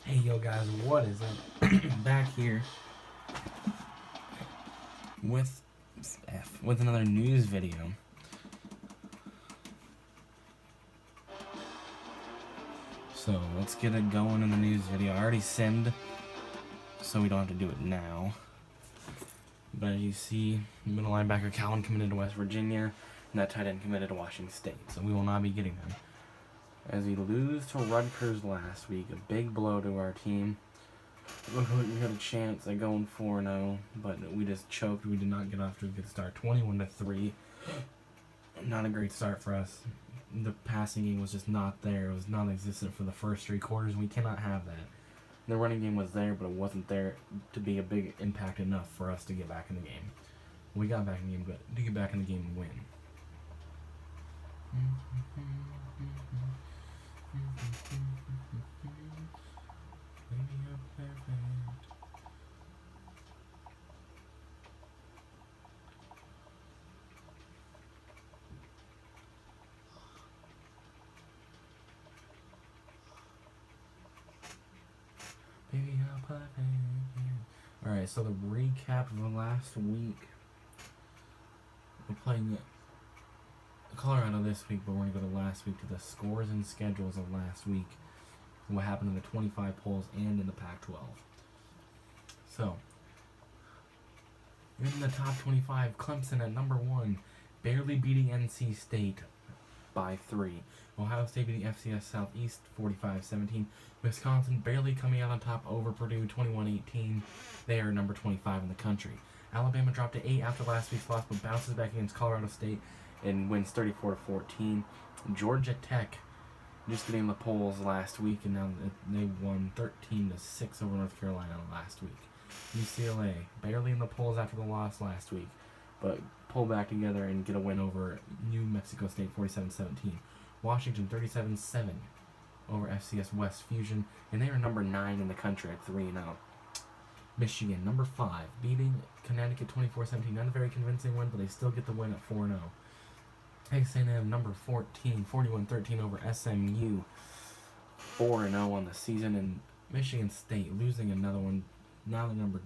Hey yo guys, what is up? Back here with with another news video. So let's get it going in the news video. I already simmed, so we don't have to do it now. But as you see, middle linebacker Calvin committed to West Virginia, and that tight end committed to Washington State. So we will not be getting them. As we lose to Rutgers last week, a big blow to our team. Looked like we had a chance at going 4-0, but we just choked. We did not get off to a good start. 21-3. Not a great start for us. The passing game was just not there. It was non-existent for the first 3 quarters. We cannot have that. The running game was there, but it wasn't there to be a big impact enough for us to get back in the game. We got back in the game, but to get back in the game and win. Baby, I'm perfect. Alright, so the recap of the last week. We're playing Colorado this week, but we're going to go to last week to the scores and schedules of last week. What happened in the 25 polls and in the Pac-12. So, in the top 25, Clemson at number 1, barely beating NC State by 3. Ohio State beating FCS Southeast 45-17. Wisconsin barely coming out on top over Purdue 21-18. They are number 25 in the country. Alabama dropped to 8 after last week's loss, but bounces back against Colorado State and wins 34-14. Georgia Tech just getting the polls last week, and now they won 13-6 over North Carolina last week. UCLA barely in the polls after the loss last week, but pull back together and get a win over New Mexico State 47-17. Washington 37-7 over FCS West Fusion, and they are number 9 in the country at 3-0. Michigan number 5 beating Connecticut 24-17. Not a very convincing win, but they still get the win at 4-0. Texas A&M number 14 41-13 over SMU 4-0 on the season, and Michigan State losing another one. Now the number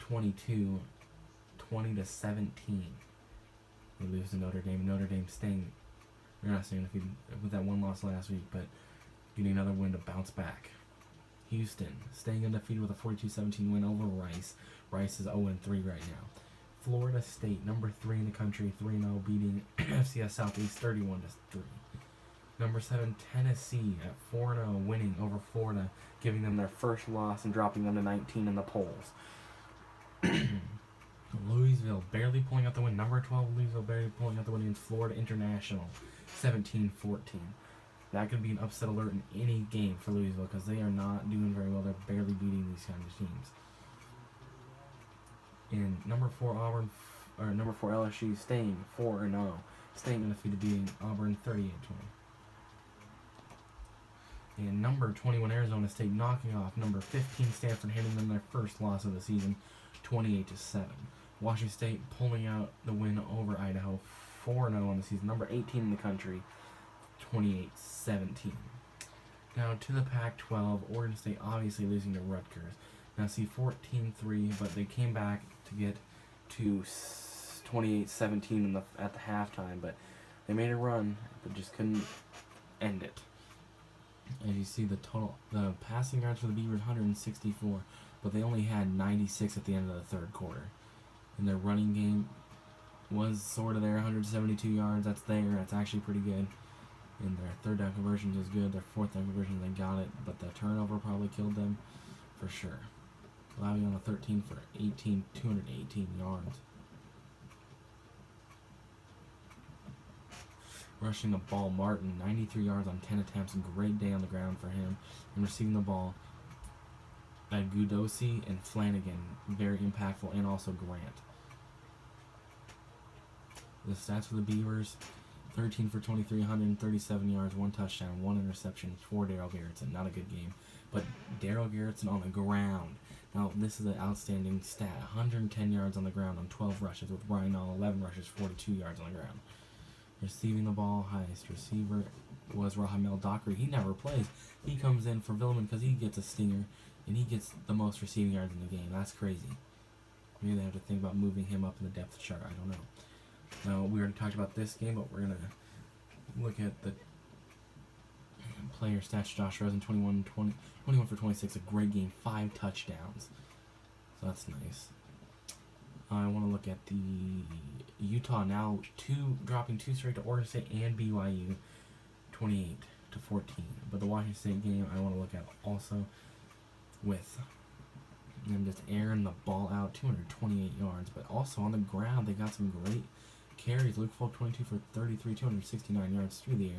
22 20-17. They lose to Notre Dame. Notre Dame staying. They're not staying with that one loss last week, but getting another win to bounce back. Houston staying undefeated with a 42-17 win over Rice. Rice is 0-3 right now. Florida State, number 3 in the country, 3-0, beating FCS Southeast 31-3. Number 7, Tennessee at 4-0, winning over Florida, giving them their first loss and dropping them to 19 in the polls. Louisville barely pulling out the win. Number 12, Louisville barely pulling out the win against Florida International, 17-14. That could be an upset alert in any game for Louisville because they are not doing very well. They're barely beating these kind of teams. And number 4 LSU staying 4-0, staying undefeated, beating Auburn 38-20. And number 21 Arizona State knocking off number 15 Stanford, handing them their first loss of the season, 28-7. Washington State pulling out the win over Idaho, 4-0 on the season, number 18 in the country, 28-17. Now to the Pac-12, Oregon State obviously losing to Rutgers. Now see 14-3, but they came back to get to 28-17 at the halftime, but they made a run, but just couldn't end it. As you see, the passing yards for the Beavers 164, but they only had 96 at the end of the third quarter. And their running game was sort of there, 172 yards. That's there. That's actually pretty good. And their third down conversions is good. Their fourth down conversion, they got it, but the turnover probably killed them for sure. Allowing on a 13 for 218 yards. Rushing the ball, Martin, 93 yards on 10 attempts. Great day on the ground for him. And receiving the ball, Gudosi and Flanagan, very impactful, and also Grant. The stats for the Beavers, 13 for 23, 137 yards, 1 touchdown, 1 interception for Darryl Garrettson. Not a good game, but Darryl Garrettson on the ground. Now, this is an outstanding stat. 110 yards on the ground on 12 rushes, with Brian All 11 rushes, 42 yards on the ground. Receiving the ball, highest receiver was Rahamel Dockery. He never plays. He comes in for Villeman because he gets a stinger, and he gets the most receiving yards in the game. That's crazy. Maybe they have to think about moving him up in the depth chart. I don't know. Now, we already talked about this game, but we're going to look at the player stats. Josh Rosen, 21 for 26, a great game, 5 touchdowns. So that's nice. I want to look at the Utah now dropping 2 straight to Oregon State and BYU, 28-14. But the Washington State game I want to look at also with them just airing the ball out, 228 yards. But also on the ground, they got some great carries. Luke Falk, 22 for 33, 269 yards through the air.